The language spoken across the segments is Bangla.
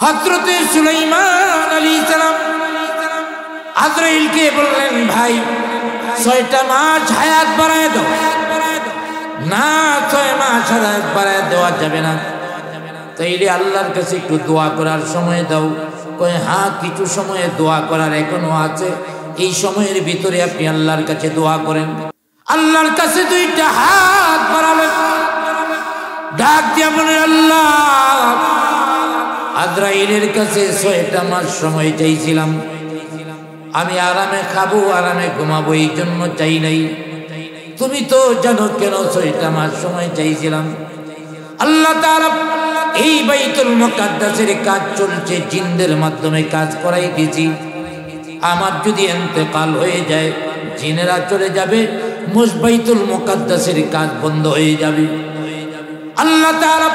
হযরতে সুলাইমান আলাইহিস সালাম আজরাইলকে বললেন, ভাই 6টা মাস হায়াত বাড়ায় দাও। না, 6 মাস হায়াত বাড়ায় দেওয়া যাবে না, তাইলে আল্লাহর কাছে একটু দোয়া করার সময় দাও। কয়, হ্যাঁ, কিছু সময়ে দোয়া করার এখনো আছে, এই সময়ের ভিতরে আপনি আল্লাহর কাছে দোয়া করেন। আল্লাহর কাছে 2টা হাত বাড়ালেন, ডাক দিয়া বলেন, আল্লাহ, আজরাইলের কাছে 6টা মাস সময় চাইছিলাম, আমি আরামে খাবো, আরামে ঘুমাবো, এই জন্য চাই নাই। তুমি তো জানো কেন 6টা মাস সময় চাইছিলাম। আল্লাহ তাআলা এই বাইতুল মুকাদ্দাসের কাজ চলছে, জিনদের মাধ্যমে কাজ করাই দিয়েছি। আমার যদি ইন্তেকাল হয়ে যায়, জিনেরা চলে যাবে, বাইতুল মুকাদ্দাসের কাজ বন্ধ হয়ে যাবে। আল্লাহ তাআলা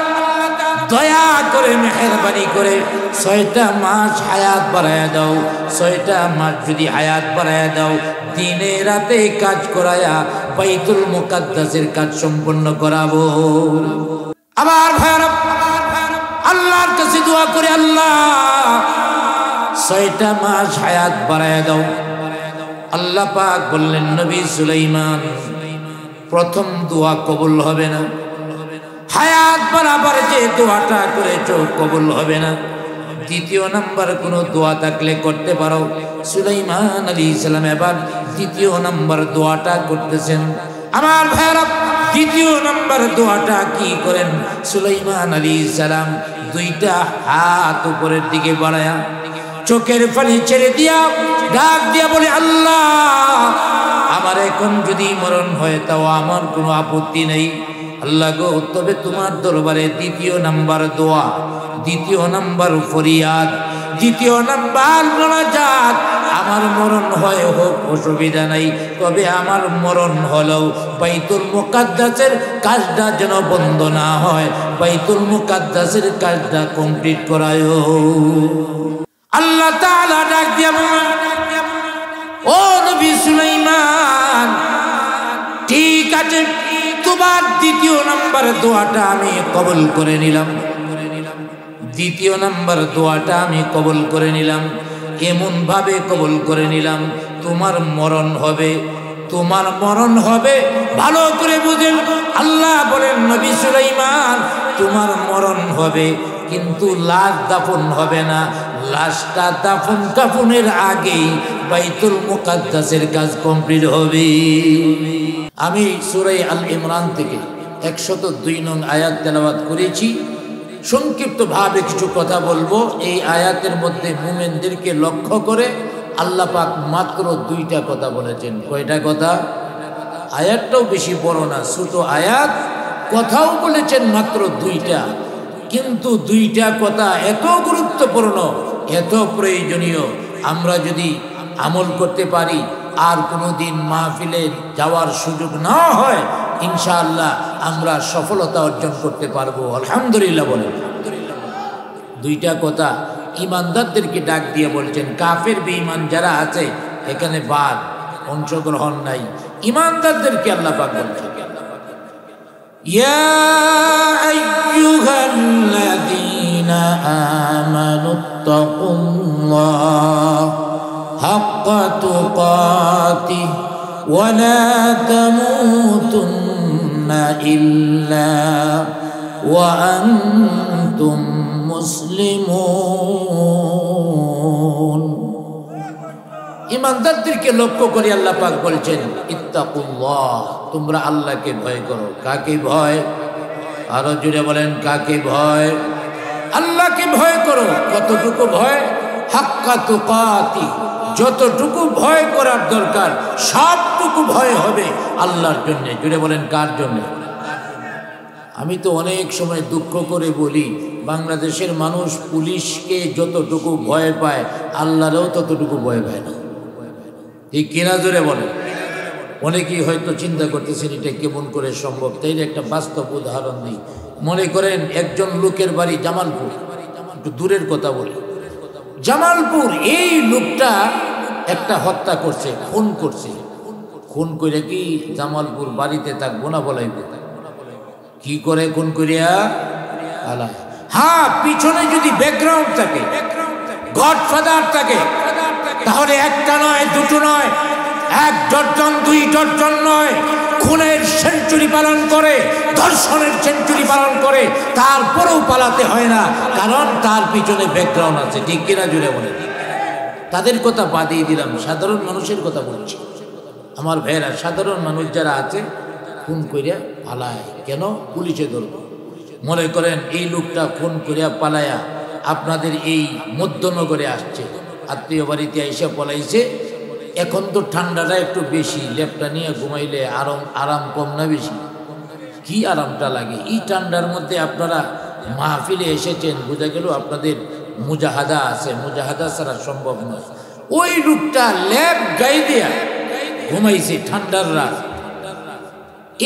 দয়া করে মেহেরবানি করে 6টা মাস হায়াত বাড়ায়া দাও। 6টা মাস যদি হায়াত বাড়ায়া দাও, দিনে রাতে কাজ করায়া বাইতুল মুকাদ্দাসের কাজ সম্পন্ন করাবো। আবার ভাইরা আল্লাহর কাছে দোয়া করে, আল্লাহ 6টা মাস হায়াত বাড়ায়া দাও। আল্লাহ পাক বললেন, নবী সুলাইমান, প্রথম দোয়া কবুল হবে না, হায়াত বাড়াবার যে দোয়াটা করেছো কবুল হবে না। 2য় নাম্বার কোনো দোয়া থাকলে করতে পারো। সুলাইমান আলাইহিস সালাম এবার 2য় নাম্বার দোয়াটা করতেছেন। আমার ভাইরা 2য় নাম্বার দোয়াটা কি করেন? সুলাইমান আলাইহিস সালাম 2টা হাত উপরের দিকে বাড়ায়া চোখের পানি ছেড়ে দিয়া ডাক দিয়া বলে, আল্লাহ, আমার এখন যদি মরণ হয় তাও আমার কোনো আপত্তি নেই। আল্লাহ গো, তবে তোমার দরবারে 2য় নাম্বার দোয়া, 2য় নাম্বার ফরিয়াদ, 2য় নাম্বার মোনাজাত, আমার মরণ হয় হোক, অসুবিধা নাই, তবে আমার মরণ হলেও বাইতুল মুকাদ্দাসের কাজটা যেন বন্ধ না হয়, বাইতুল মুকাদ্দাসের কাজটা কমপ্লিট করায়। আল্লাহ তাআলা ডাক দিয়া বলেন, ও নবী সুলাইমান, ঠিক আছে, তোমার 2য় নাম্বার দোয়াটা আমি কবুল করে নিলাম। 2য় নাম্বার দোয়াটা আমি কবুল করে নিলাম, এমন ভাবে কবুল করে নিলাম, তোমার মরণ হবে, তোমার মরণ হবে। ভালো করে বুঝেন, আল্লাহ বলেন, নবী সুলাইমান, তোমার মরণ হবে, কিন্তু লাশ দাফন হবে না। লাশটা দাফন কাফনের আগেই বাইতুল মুকাদ্দাসের কাজ কমপ্লিট হবে। আমি সূরা আল ইমরান থেকে 102 নং আয়াত তেলাওয়াত করেছি। সংক্ষিপ্তভাবে কিছু কথা বলবো। এই আয়াতের মধ্যে মুমিনদেরকে লক্ষ্য করে আল্লাহ পাক মাত্র 2টা কথা বলেছেন। কয়টা কথা? আয়াতটাও বেশি বড় না, ছোট আয়াত, কথাও বলেছেন মাত্র 2টা, কিন্তু 2টা কথা এত গুরুত্বপূর্ণ, এত প্রয়োজনীয়, আমরা যদি আমল করতে পারি আর কোনোদিন মাহফিলে যাওয়ার সুযোগ না হয়, ইনশাআল্লাহ আমরা সফলতা অর্জন করতে পারবো। আলহামদুলিল্লাহ বলেন। 2টা কথা ইমানদারদেরকে ডাক দিয়ে বলছেন। কাফের বেঈমান যারা আছে এখানে বাদ, অংশগ্রহণ নাই। ইমানদারদেরকে আল্লাহ পাক বলছেন, ইয়া আইয়ুহাল্লাযীনা আমানুত্তাকুল্লাহ হাক্কা তুকাতিহি ওয়া লা তামুতুন্না ইল্লা ওয়া আনতুম মুসলিমুন। ইমানদারদেরকে লক্ষ্য করে আল্লাহ পাক বলছেন, ইত্তাকুল্লাহ, তোমরা আল্লাহকে ভয় করো। কাকে ভয়? আরো জুড়ে বলেন, কাকে ভয়? আল্লাহকে ভয় করো। কতটুকু ভয়? হাক্কা তুকাতি, যতটুকু ভয় করার দরকার সবটুকু ভয় হবে আল্লাহর জন্য। জুড়ে বলেন, কার জন্য? আমি তো অনেক সময় দুঃখ করে বলি, বাংলাদেশের মানুষ পুলিশকে যতটুকু ভয় পায় আল্লাহরেও ততটুকু ভয় পায় না। ঠিক কিনা? জোরে বলেন। অনেকেই হয়তো চিন্তা করতেছেন এটা কেমন করে সম্ভব। তাই একটা বাস্তব উদাহরণ দিই। মনে করেন একজন লোকের বাড়ি জামালপুর, একটু দূরের কথা বলি। জামালপুর, এই লোকটা একটা হত্যা করছে, খুন করছে। খুন করে কি জামালপুর বাড়িতে থাকবো না বলাইব? কি করে খুন করিয়া? আলা হ্যাঁ, পিছনে যদি ব্যাকগ্রাউন্ড থাকে, গডফাদার থাকে, তাহলে একটা নয়, দুটো নয়, 1 ডজন 2 ডজন নয়, খুনের সেঞ্চুরি পালন করে, ধর্ষণের সেঞ্চুরি পালন করে, তারপরেও পালাতে হয় না, কারণ তার পিছনে ব্যাকগ্রাউন্ড আছে। ঠিক কিনা জুড়ে বলে? তাদের কথা বাদিয়ে দিলাম, সাধারণ মানুষের কথা বলছি। আমার ভাইয়েরা, সাধারণ মানুষ যারা আছে খুন করিয়া পালায় কেন? পুলিশে ধরব। মনে করেন এই লোকটা খুন করিয়া পালায়া আপনাদের এই মধ্যনগরে আসছে, আত্মীয় বাড়িতে এসে পলাইছে। এখন তো ঠান্ডাটা একটু বেশি, লেপটা নিয়ে ঘুমাইলে আরাম কম না বেশি? কি আরামটা লাগে এই ঠান্ডার মধ্যে। আপনারা মাহফিলে এসেছেন, বোঝা গেল আপনাদের মুজাহাদা আছে, মুজাহাদা ছাড়া সম্ভব নয়। ওই লোকটা লেপ গায়ে দিয়া ঘুমাইছে ঠান্ডার রাত।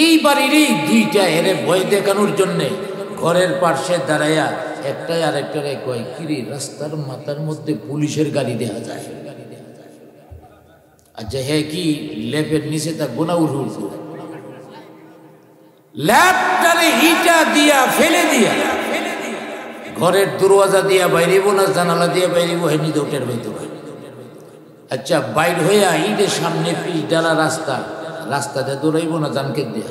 এই বাড়িরই দুইটা এরে ভয় দেখানোর জন্যে ঘরের পাশে দাঁড়াইয়া একটাই আরেকটারে কয়, কিরে রাস্তার মাথার মধ্যে পুলিশের গাড়ি দেখা যায়? আচ্ছা, হ্যাঁ কি লেপের নিচে তা গোনা উঠু? ল্যাপটারে ইটা দিয়া ফেলে দিয়া ঘরের দরওয়াজা দিয়া বাইরেব না জানালা দিয়া বাইরেব, হেনি দৌটের বাইতে হয়। আচ্ছা, বাইর হইয়া ইটের সামনে পিচ ডালা রাস্তা দিয়ে দৌড়াইব না জানকে দিয়া?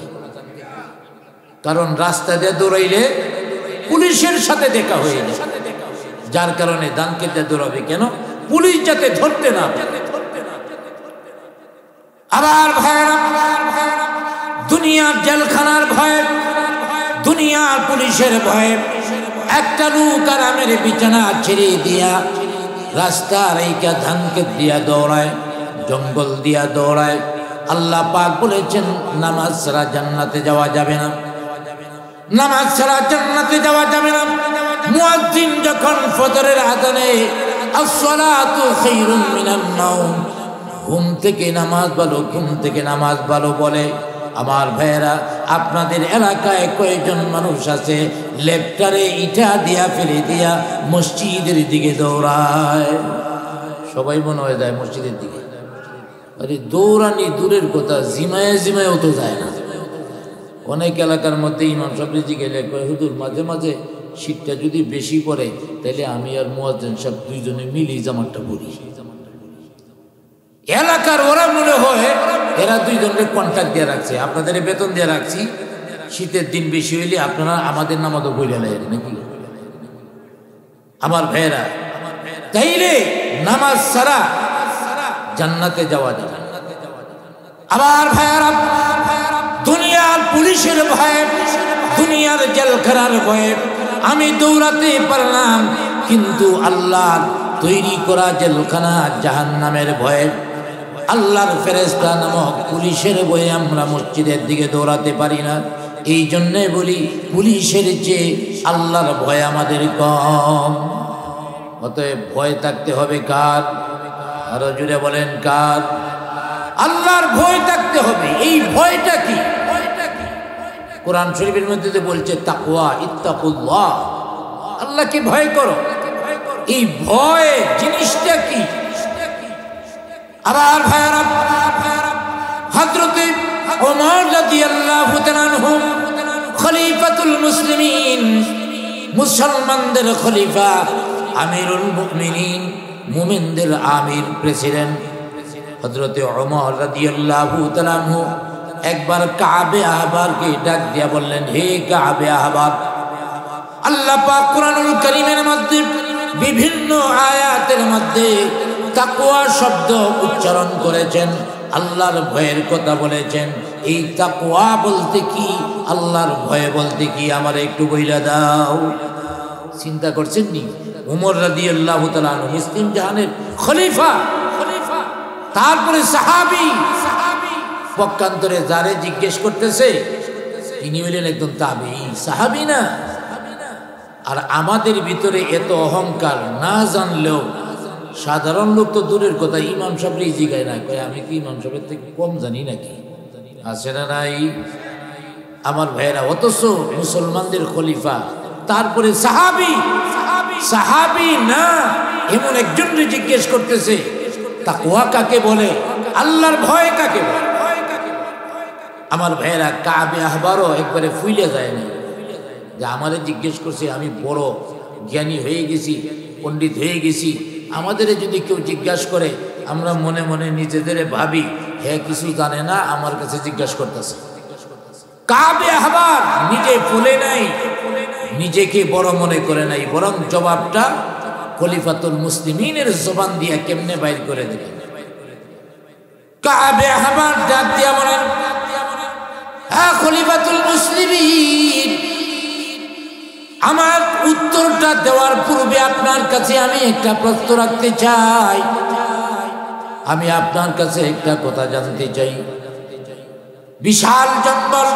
কারণ রাস্তা দিয়ে দৌড়াইলে পুলিশের সাথে দেখা হয়ে যায়, যার কারণে দানকে দিয়ে দৌড়াবে কেন? পুলিশ যাতে ধরতে না পারে। আবার ভাইরা, দুনিয়ার জেলখানার ভয়ে, দুনিয়ার পুলিশের ভয়ে একটা লোক আরামের বিছানা ছেড়ে দিয়া রাস্তার এইকা ধানকে দিয়া দৌড়ায়, জঙ্গল দিয়া দৌড়ায়। আল্লাহ পাক বলেছেন, নামাজ ছাড়া জান্নাতে যাওয়া যাবে না, নামাজ ছাড়া জান্নাতে যাওয়া যাবে না। মুয়াজ্জিন যখন ফজরের আযানে আসসালাতু খায়রুম মিনান নাওম, ঘুম থেকে নামাজ ভালো, ঘুম থেকে নামাজ ভালো বলে, আমার ভাইয়েরা, আপনাদের এলাকায় কয়েকজন মানুষ আছে লেপটারে ইটা দিয়া ফেলে দিয়া মসজিদের দিকে দৌড়ায়। সবাই মনে হয়ে যায় মসজিদের দিকে। আরে দৌড়ানি দূরের কথা, জিমায় জিমায়ও তো যায় না। অনেক এলাকার মধ্যে ইমাম সাহেব গেলে কয়, হুজুর মাঝে মাঝে শীতটা যদি বেশি পড়ে তাহলে আমি আর মুয়াজ্জিন সাহেব দুইজনে মিলি জামাতটা পড়ি। এলাকার ওরা মনে হয় এরা দুইজনের কন্ট্রাক্ট দিয়ে রাখছে, আপনাদের বেতন দিয়ে রাখছি, শীতের দিন বেশি হইলে আপনারা আমাদের নামাজও বইলে নেয় নাকি? আমার ভাইয়েরা, তাইলে নামাজ ছাড়া জান্নাতে যাওয়া যাবে। আমার ভাইয়েরা, দুনিয়ার পুলিশের ভয়ে, দুনিয়ার জেলখানার ভয়ে আমি দৌড়াতে পারলাম, কিন্তু আল্লাহর তৈরি করা জেলখানা জাহান্নামের ভয়ে, আল্লাহর ফেরেশতা নামক পুলিশের ভয়ে আমরা মসজিদের দিকে দৌড়াতে পারি না। এই জন্যে বলি, পুলিশের চেয়ে আল্লাহর ভয় আমাদের কম। অতএব ভয় থাকতে হবে কার? আরো জুড়ে বলেন কার? আল্লাহর ভয় থাকতে হবে। এই ভয়টা কি? কোরআন শরীফের মধ্যে বলছে তাকওয়া, ইত্তাকুল্লাহ, আল্লাহকে ভয় করো। এই ভয় জিনিসটা কি? আবার ভাইরা, হযরতে ওমর রাদিয়াল্লাহু তাআলা আনহু খলিফাতুল মুসলিমিন, মুসলমানদের খলিফা, আমিরুল মুমিনিন, মুমিনদের আমির, প্রেসিডেন্ট হযরতে ওমর রাদিয়াল্লাহু তাআলা আনহু একবার কাবে আহবারকে ডাক দিয়া বললেন, হে কাবে আহবার, আল্লাহ পাক কুরআনুল কারীমের মধ্যে বিভিন্ন আয়াতের মধ্যে তাকওয়া শব্দ উচ্চারণ করেছেন, আল্লাহর ভয়ের কথা বলেছেন। এই তাকওয়া বলতে কি, আল্লাহর ভয় বলতে কি, আমার একটু বইলা দাও। চিন্তা করছেন নি? ওমর রাদিয়াল্লাহু তাআলা আনহু মুসলিম জাহানের খলিফা, তারপরে সাহাবী, পক্ষান্তরে যারে জিজ্ঞেস করতেছে তিনি হইলেন একদম তাবেঈ, সাহাবী না। আর আমাদের ভিতরে এত অহংকার, না জানলেও সাধারণ লোক তো দূরের কথা, ইমাম সাহেবই জিগায় না, কয় আমি কি ইমাম সাহেবের থেকে কম জানি নাকি? আছে না নাই? আমার ভাইয়েরা, অথচ মুসলমানদের খলিফা, তারপরে সাহাবী, সাহাবী না এমন একজনকে জিজ্ঞেস করতেছে তাকওয়া কাকে বলে, আল্লাহর ভয় কাকে বলে? আমার ভাইয়েরা, কাবে আহবারও একবারে ফুইলে যায় না, যে আমারে জিজ্ঞেস করছে, আমি বড় জ্ঞানী হয়ে গেছি, পণ্ডিত হয়ে গেছি, আমাদের যদি কেউ জিজ্ঞাসা করে আমরা মনে মনে নিজেদের ভাবি হ্যাঁ কিছু জানে না, আমার কাছে জিজ্ঞাসা করতেছে। কাবে আহবার নিজে ফুলে নাই, নিজেকে বড় মনে করে নাই, বরং জবাবটা খলিফাতুল মুসলিমিনের জবান দিয়া কেমনে বাইর করে দিলেন। কাবে আহবার ডাক দিয়া বলেন, হ্যাঁ খলিফাতুল মুসলিমিন, আমার উত্তরটা দেওয়ার পূর্বে আপনার কাছে আমি একটা প্রশ্ন রাখতে চাই। আমি আপনার কাছে একটা কথা জানতে চাই। বিশাল জঙ্গল,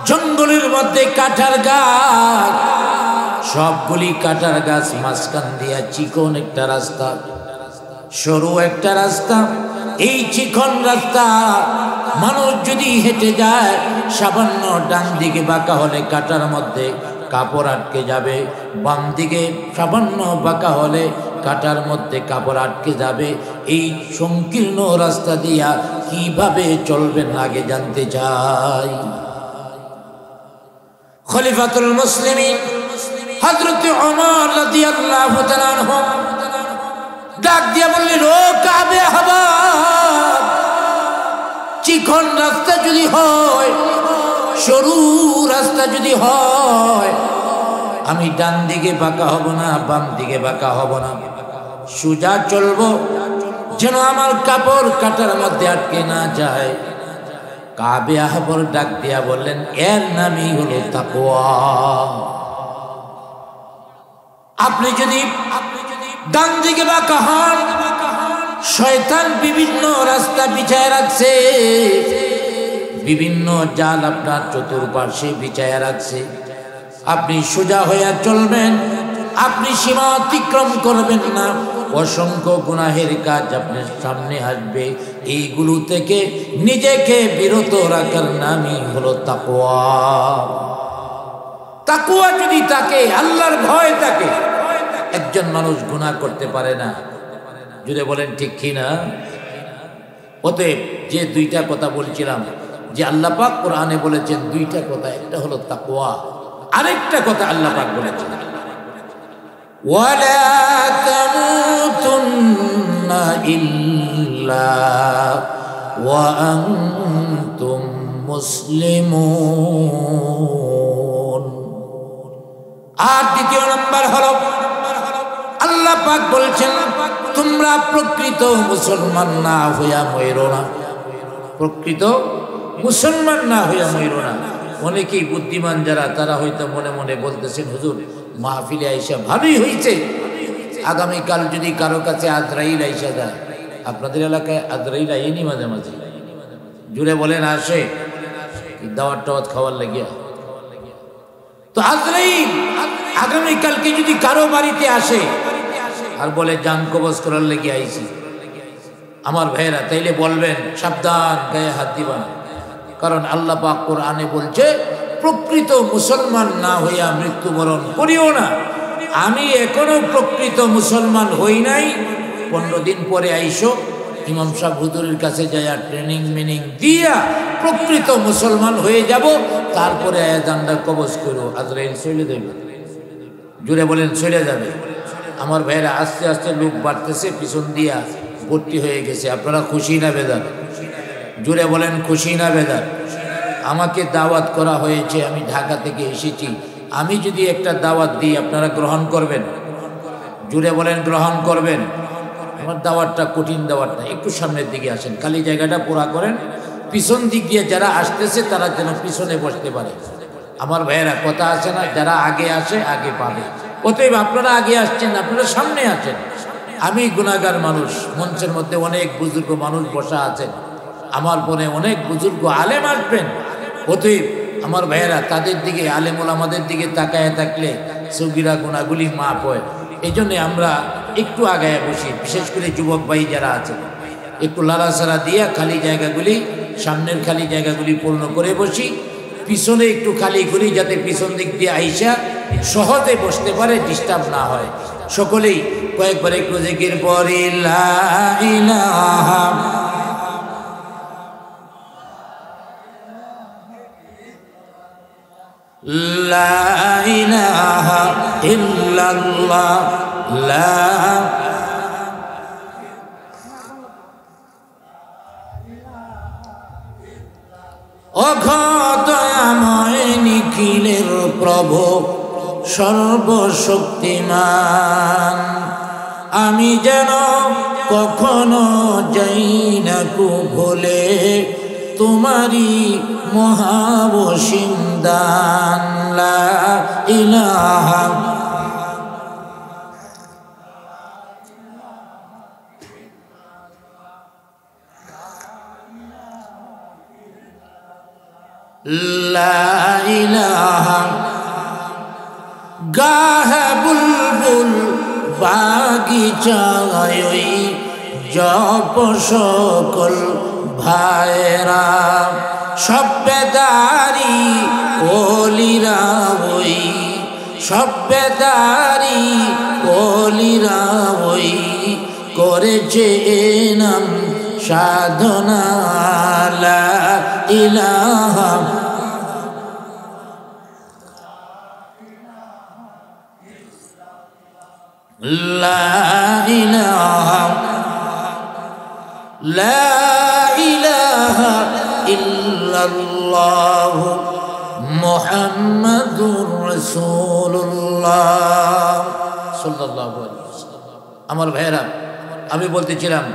জঙ্গলের মধ্যে কাঁঠাল গাছ, সবগুলি কাঁঠাল গাছ, মাঝখান দিয়া চিকন একটা রাস্তা, সরু একটা রাস্তা। এই চিকন রাস্তা মানুষ যদি হেঁটে যায়, সামান্য ডান দিকে বাঁকা হলে কাঁটার মধ্যে কাপড় আটকে যাবে, বাম দিকে সামান্য বাঁকা হলে কাঁটার মধ্যে কাপড় আটকে যাবে। এই সংকীর্ণ রাস্তা দিয়া কিভাবে চলবেন আগে জানতে চাই। খলিফাতুল মুসলিমিন হযরত ওমর রাদিয়াল্লাহু তাআলা আনহু ডাক দিয়া বললেন, ও কাবে আহবার, চিকন রাস্তা যদি হয়, সরু রাস্তা যদি হয়, আমি ডান দিকে বাঁকা হব না, বাম দিকে বাঁকা হব না, সোজা চলবো, যেন আমার কাপড় কাটার মধ্যে আটকে না যায়। কাবে আহবার ডাক দিয়া বললেন, এর নামই হলো তাকওয়া। আপনি যদি ডান দিকে বাঁকা হন, শয়তান বিভিন্ন রাস্তা বিছায় রাখছে, বিভিন্ন জাল আপনার চতুর্পার্শ্বে বিছায় রাখছে। আপনি সোজা হইয়া চলবেন, আপনি সীমা অতিক্রম করবেন না। অসংখ্য গুনাহের কাজ আপনার সামনে আসবে, এইগুলো থেকে নিজেকে বিরত রাখার নামই হলো তাকওয়া। তাকওয়া যদি থাকে, আল্লাহর ভয় থাকে, একজন মানুষ গুনাহ করতে পারে না। যদি বলেন ঠিক কি না? অতএব যে দুইটা কথা বলছিলাম, যে আল্লাহ পাক কোরআনে বলেছেন দুইটা কথা, একটা হলো তাকওয়া, আরেকটা কথা আল্লাহ পাক বলেছেন ওয়ালা তামুতুন্না ইল্লা ওয়া আনতুম মুসলিমুন। আর দ্বিতীয় নাম্বার হলো আল্লাহ পাক বলছেন তোমরা প্রকৃত মুসলমান না হইয়া মইরো না, প্রকৃত মুসলমান না হইয়া মইরো না। অনেকেই বুদ্ধিমান যারা, তারা হয়তো মনে মনে বলতেছেন, হুজুর মাহফিলে আইসা ভালোই হয়েছে, আগামীকাল যদি কারো কাছে আজরাইল আইসা যায়। আপনাদের এলাকায় আজরাইল আইনি মাঝে মাঝে? জুড়ে বলেন আসে? দাওয়াত টাওয়াত খাওয়ার লাগিয়া। তো আজরাইল আগামীকালকে যদি কারো বাড়িতে আসে আর বলে জান কবজ করার লেগে আইছি, আমার ভাইয়েরা তাইলে বলবেন সাবধান, গায়ে হাত দিবান। কারণ আল্লাহ পাক কোরআনে বলছে প্রকৃত মুসলমান না হইয়া মৃত্যুবরণ করিও না। আমি এখনো প্রকৃত মুসলমান হই নাই, 15 দিন পরে আইসো, ইমাম সাহেব হুজুরের কাছে যাইয়া ট্রেনিং মিনিং দিয়া প্রকৃত মুসলমান হয়ে যাব, তারপরে জানটা কবজ করো, আজরাইল চলে যাবে। জুড়ে বলেন চলে যাবে। আমার ভাইয়েরা আস্তে আস্তে লোক বাড়তেছে, পিছন দিয়া ভর্তি হয়ে গেছে। আপনারা খুশি না বেজার? জুড়ে বলেন খুশি না বেজার? আমাকে দাওয়াত করা হয়েছে, আমি ঢাকা থেকে এসেছি। আমি যদি একটা দাওয়াত দিই আপনারা গ্রহণ করবেন? জুড়ে বলেন গ্রহণ করবেন? আমার দাওয়াতটা কঠিন দাওয়াত না, একটু সামনের দিকে আসেন, খালি জায়গাটা পুরা করেন, পিছন দিক দিয়ে যারা আসতেছে তারা যেন পিছনে বসতে পারে। আমার ভাইয়েরা কথা আছে না, যারা আগে আসে আগে পাবে। অতএব আপনারা আগে আসছেন, আপনারা সামনে আছেন। আমি গুনাহগার মানুষ, মঞ্চের মধ্যে অনেক বুজুর্গ মানুষ বসা আছেন, আমার পরে অনেক বুজুর্গ আলেম আসবেন। অতএব আমার ভাইয়েরা তাদের দিকে, আলেম ওলামাদের দিকে তাকায় থাকলে সগীরা গুনাহগুলি মাপ হয়। এই জন্যে আমরা একটু আগায় বসি, বিশেষ করে যুবক ভাই যারা আছেন, একটু লাড়াছাড়া দিয়ে খালি জায়গাগুলি, সামনের খালি জায়গাগুলি পূর্ণ করে বসি, পিছনে একটু খালি করি, যাতে পিছন দিক দিয়ে আইসা সহজে বসতে পারে, ডিস্টার্ব না হয়। সকলেই কয়েকবার একটু জিকির পড়ি, লা ইলাহা লা ইলাহা ইল্লাল্লাহ লা অঘদয়াময় নিখিলের প্রভু সর্বশক্তিমান, আমি যেন কখনো যাই না কো ভুলে তোমারি মহাবসিম দান। লা ইলাহা লা ইলাহা গাহে বুলবুল বাগিচায় জপ সকল ভাইরা, সভ্যদারি ওলিরা ওই সভ্যদারি ওলিরা ওই করেছে নাম সাধনা। লা ইলাহা লা ইলাহা লা ইলাহা ইল্লাল্লাহ মুহাম্মাদুর রাসূলুল্লাহ সাল্লাল্লাহু আলাইহি ওয়াসাল্লাম। আমার ভাইরা, আমি বলতেছিলাম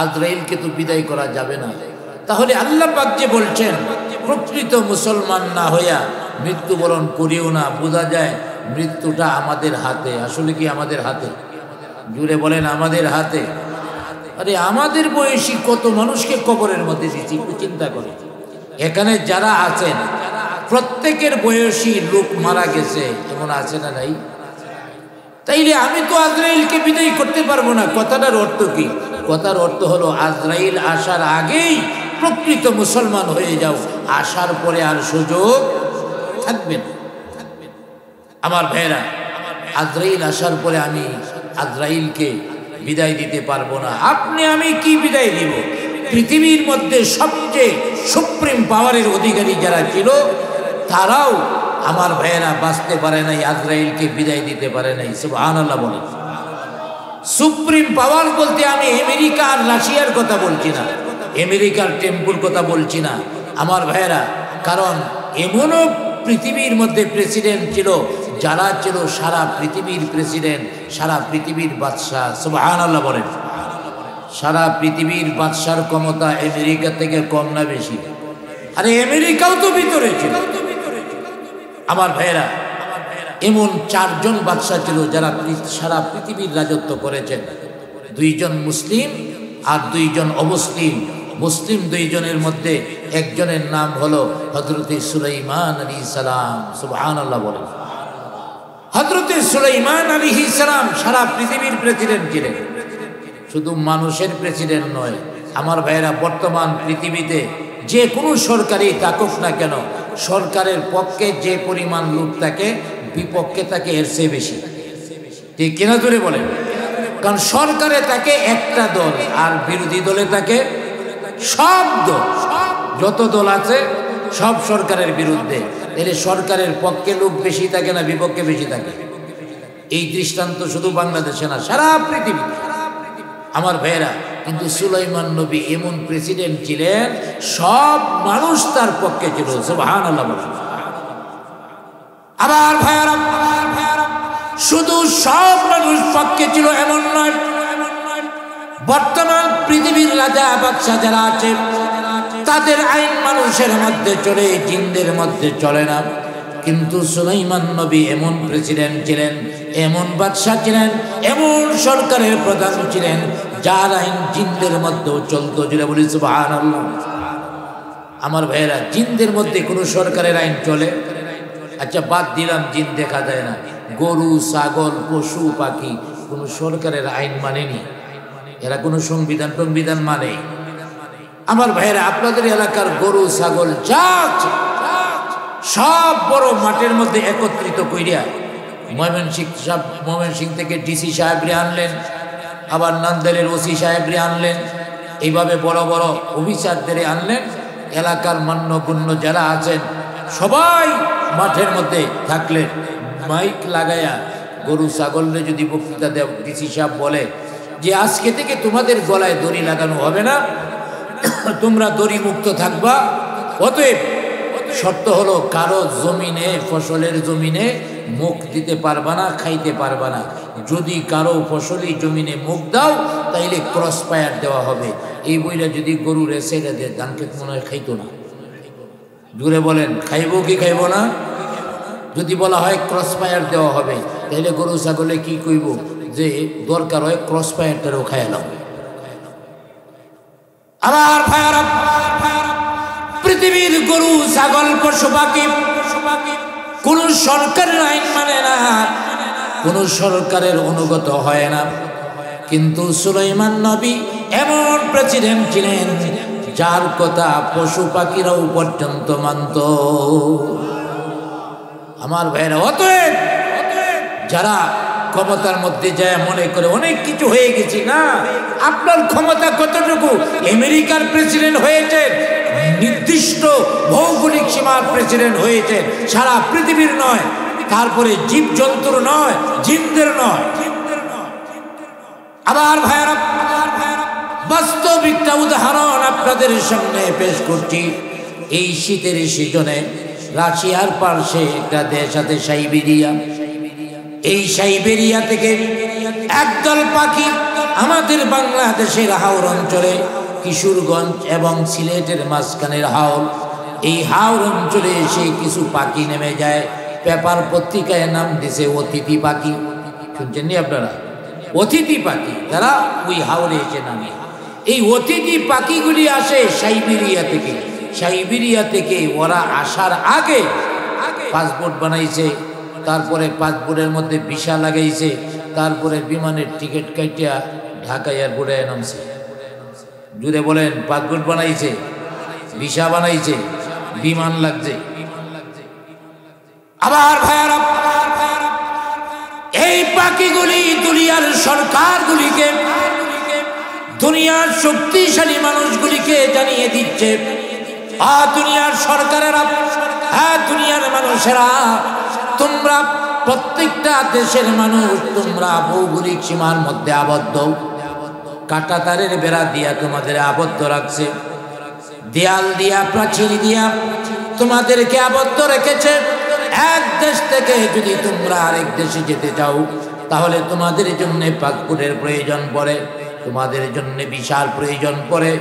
আজরাইলকে তো বিদায় করা যাবে না, তাহলে আল্লাহ পাক যে বলছেন প্রকৃত মুসলমান না হইয়া মৃত্যুবরণ করিও না, বোঝা যায় মৃত্যুটা আমাদের হাতে। আসলে কি আমাদের হাতে? জুড়ে বলেন আমাদের হাতে। আরে আমাদের বয়সী কত মানুষকে কবরের মধ্যে দিচ্ছি, একটু চিন্তা করে। এখানে যারা আছেন প্রত্যেকের বয়সী লোক মারা গেছে, এমন আছে না নাই? তাইলে আমি তো আজরাইলকে বিদায় করতে পারবো না। কথাটার অর্থ কি? কথার অর্থ হলো আজরাইল আসার আগেই প্রকৃত মুসলমান হয়ে যাও, আসার পরে আর সুযোগ থাকবে না। আমার ভাইরা, আজরাইল আসার পরে আমি আজরাইলকে বিদায় দিতে পারবো না। আপনি আমি কি বিদায় দিব? পৃথিবীর মধ্যে সবচেয়ে সুপ্রিম পাওয়ারের অধিকারী যারা ছিল তারাও আমার ভাইয়েরা বাঁচতে পারে নাই, আজরাইলকে বিদায় দিতে পারে নাই। সুবহানাল্লাহ বলেন। সুপ্রিম পাওয়ার বলতে আমি আমেরিকা আর রাশিয়ার কথা বলছি না, আমেরিকার টেম্পুর কথা বলছি না আমার ভাইয়েরা। কারণ এমনও পৃথিবীর মধ্যে প্রেসিডেন্ট ছিল যারা ছিল সারা পৃথিবীর প্রেসিডেন্ট, সারা পৃথিবীর বাদশাহ। সুবহানাল্লাহ বলেন। সারা পৃথিবীর বাদশার ক্ষমতা আমেরিকা থেকে কম না বেশি? আরে আমেরিকাও তো ভিতরে ছিল আমার ভাইয়েরা। এমন 4 জন বাদশাহ ছিল যারা সারা পৃথিবীর রাজত্ব করেছেন। 2 জন মুসলিম আর 2 জন অমুসলিম। মুসলিম 2 জনের মধ্যে একজনের নাম হলো হযরতে সুলাইমান আলাইহিস সালাম। সুবহানাল্লাহ বলেন। হযরতে সুলাইমান আলাইহিস সালাম সারা পৃথিবীর প্রেসিডেন্ট ছিলেন, শুধু মানুষের প্রেসিডেন্ট নয় আমার ভাইয়েরা। বর্তমান পৃথিবীতে যে কোনো সরকারই থাকুক না কেন, সরকারের পক্ষে যে পরিমাণ লোক থাকে বিপক্ষে থাকে এর চেয়ে বেশি। ঠিক কিনা জোরে বলেন? কারণ সরকারে থাকে একটা দল আর বিরোধী দলে থাকে সব দল। যত দল আছে সব সরকারের বিরুদ্ধে। এর সরকারের পক্ষে লোক বেশি থাকে না বিপক্ষে বেশি থাকে? এই দৃষ্টান্ত শুধু বাংলাদেশে না, সারা পৃথিবী আমার ভাইয়েরা। কিন্তু সুলাইমান নবী এমন প্রেসিডেন্ট ছিলেন সব মানুষ তার পক্ষে ছিল। সুবহানাল্লাহ। আবার ভাইয়েরা, শুধু সব মানুষ পক্ষে ছিল এমন নয়। বর্তমান পৃথিবীর রাজা বাদশাহ যারা আছে তাদের আইন মানুষের মধ্যে চলে, জিনদের মধ্যে চলে না। কিন্তু সুলাইমান নবী এমন প্রেসিডেন্ট ছিলেন, এমন বাদশাহ ছিলেন, এমন সরকারের প্রধান ছিলেন যার আইন জিনদের মধ্যেও চলতো। যেটা বলি সুবহানাল্লাহ। আমার ভাইয়েরা, জিনদের মধ্যে কোনো সরকারের আইন চলে? আচ্ছা বাদ দিলাম জিন দেখা যায় না, গরু ছাগল পশু পাখি কোনো সরকারের আইন মানেনি, এরা কোনো সংবিধান মানে। আমার ভাইয়েরা, আপনাদের এলাকার গরু ছাগল যা আছে সব বড় মাঠের মধ্যে একত্রিত কইরা ময়মনসিংহ থেকে ডিসি সাহেবরে আনলেন, আবার নান্দাইলের ওসি সাহেবরে আনলেন, এইভাবে বড় বড় অফিসারদের আনলেন। এলাকার মান্যগণ্য যারা আছেন সবাই মাঠের মধ্যে থাকলে মাইক লাগায়া গরু ছাগলরে যদি বক্তৃতা দেয়, ডিসি সাহেব বলে যে আজকে থেকে তোমাদের গলায় দড়ি লাগানো হবে না, তোমরা দড়ি মুক্ত থাকবা। অতএব শর্ত হলো কারো জমিনে, ফসলের জমিনে মুখ দিতে পারবা না, খাইতে পারবা না। যদি কারো ফসলি জমিনে মুখ দাও তাইলে ক্রস ফায়ার দেওয়া হবে। এই বইটা যদি গরু রেসেটা দেয়, ধান ক্ষেত মনে হয় খাইতো না। দূরে বলেন খাইব কি খাইব না? যদি বলা হয় ক্রস ফায়ার দেওয়া হবে, তাহলে গরু ছাগলে কি কইব যে দরকার হয় ক্রস ফায়ারটারও খাইলাম। আবার ভাইয়ারা, পৃথিবীর গরু ছাগল পশু পাখি কোন সরকারের আইন মানে না, কোন সরকারের অনুগত হয় না। কিন্তু সুলাইমান নবী এমন প্রেসিডেন্ট ছিলেন যার কথা পশু পাখিরাও পর্যন্ত মানত। আমার ভাইরা, অতএব যারা ক্ষমতার মধ্যে যায় মনে করে অনেক কিছু হয়ে গেছি, না, আপনার ক্ষমতা কতটুকু? আমেরিকার প্রেসিডেন্ট হয়েছে, নির্দিষ্ট ভৌগোলিক সীমার প্রেসিডেন্ট হয়েছে, সারা পৃথিবীর নয়। তারপরে জীব জন্তুর নয়, জিনদের নয়। আবার ভাইরা, বাস্তবিকটা উদাহরণ আপনাদের সামনে পেশ করছি। এই শীতের সিজনে রাশিয়ার পার্শ্বে একটা দেশ আছে সাইবেরিয়া। এই সাইবেরিয়া থেকে একদল পাখি আমাদের বাংলাদেশের হাওর অঞ্চলে, কিশোরগঞ্জ এবং সিলেটের মাঝখানের হাওর, এই হাওর অঞ্চলে এসে কিছু পাখি নেমে যায়। পেপার পত্রিকায় নাম দিছে অতিথি পাখি। শুনছেন নি আপনারা? অতিথি পাখি, তারা ওই হাওরে এসে নামে। এই অতিথি পাখিগুলি আসে সাইবেরিয়া থেকে। সাইবেরিয়া থেকে ওরা আসার আগে পাসপোর্ট বানাইছে, তারপরে পাসপোর্টের মধ্যে ভিসা লাগাইছে, তারপরে বিমানের টিকিট কাটিয়া ঢাকা এয়ারপোর্টে নামছে। জুড়ে বলেন, পাসপোর্ট বানাইছে, ভিসা বানাইছে, বিমান লাগছে। আবার ভাইয়ারা, এই পাখিগুলি দুনিয়ার সরকারগুলিকে, দুনিয়ার শক্তিশালী মানুষগুলিকে জানিয়ে দিচ্ছে, দুনিয়ার সরকারেরা, দুনিয়ার মানুষেরা, তোমরা প্রত্যেকটা দেশের মানুষ, তোমরা ভৌগোলিক সীমার মধ্যে আবদ্ধ। কাঁটাতারের বেড়া দিয়া তোমাদের আবদ্ধ রাখছে, দেয়াল দিয়া, প্রাচীর দিয়া তোমাদেরকে আবদ্ধ রেখেছে। এক দেশ থেকে যদি তোমরা আরেক দেশে যেতে চাও, তাহলে তোমাদের জন্য পাসপোর্টের প্রয়োজন পড়ে, তোমাদের জন্য ভিসার প্রয়োজন পড়ে,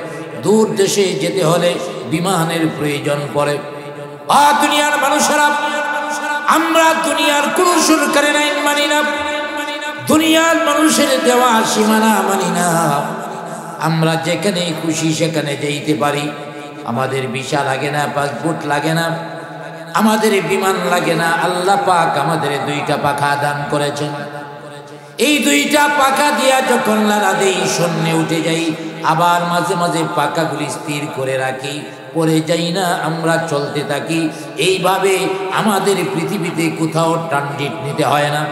দূর দেশে যেতে হলে বিমানের প্রয়োজন পড়ে। দুনিয়ার মানুষেরা, আমরা দুনিয়ার কোন সরকারের আইন মানি না, দুনিয়ার মানুষের দেওয়া সীমানা মানি না। আমরা যেখানে খুশি সেখানে যেতে পারি। আমাদের ভিসা লাগে না, পাসপোর্ট লাগে না, আমাদের বিমান লাগে না। আল্লাহ পাক আমাদের দুইটা পাখা দান করেছেন। এই দুইটা পাখা দিয়া যখন লাড়া দেই, শূন্যে উঠে যাই, আবার মাঝে মাঝে পাখাগুলি স্থির করে রাখি, পড়ে যাই না, আমরা চলতে থাকি। এইভাবে আমাদের পৃথিবীতে কোথাও ট্রানজিট নিতে হয় না।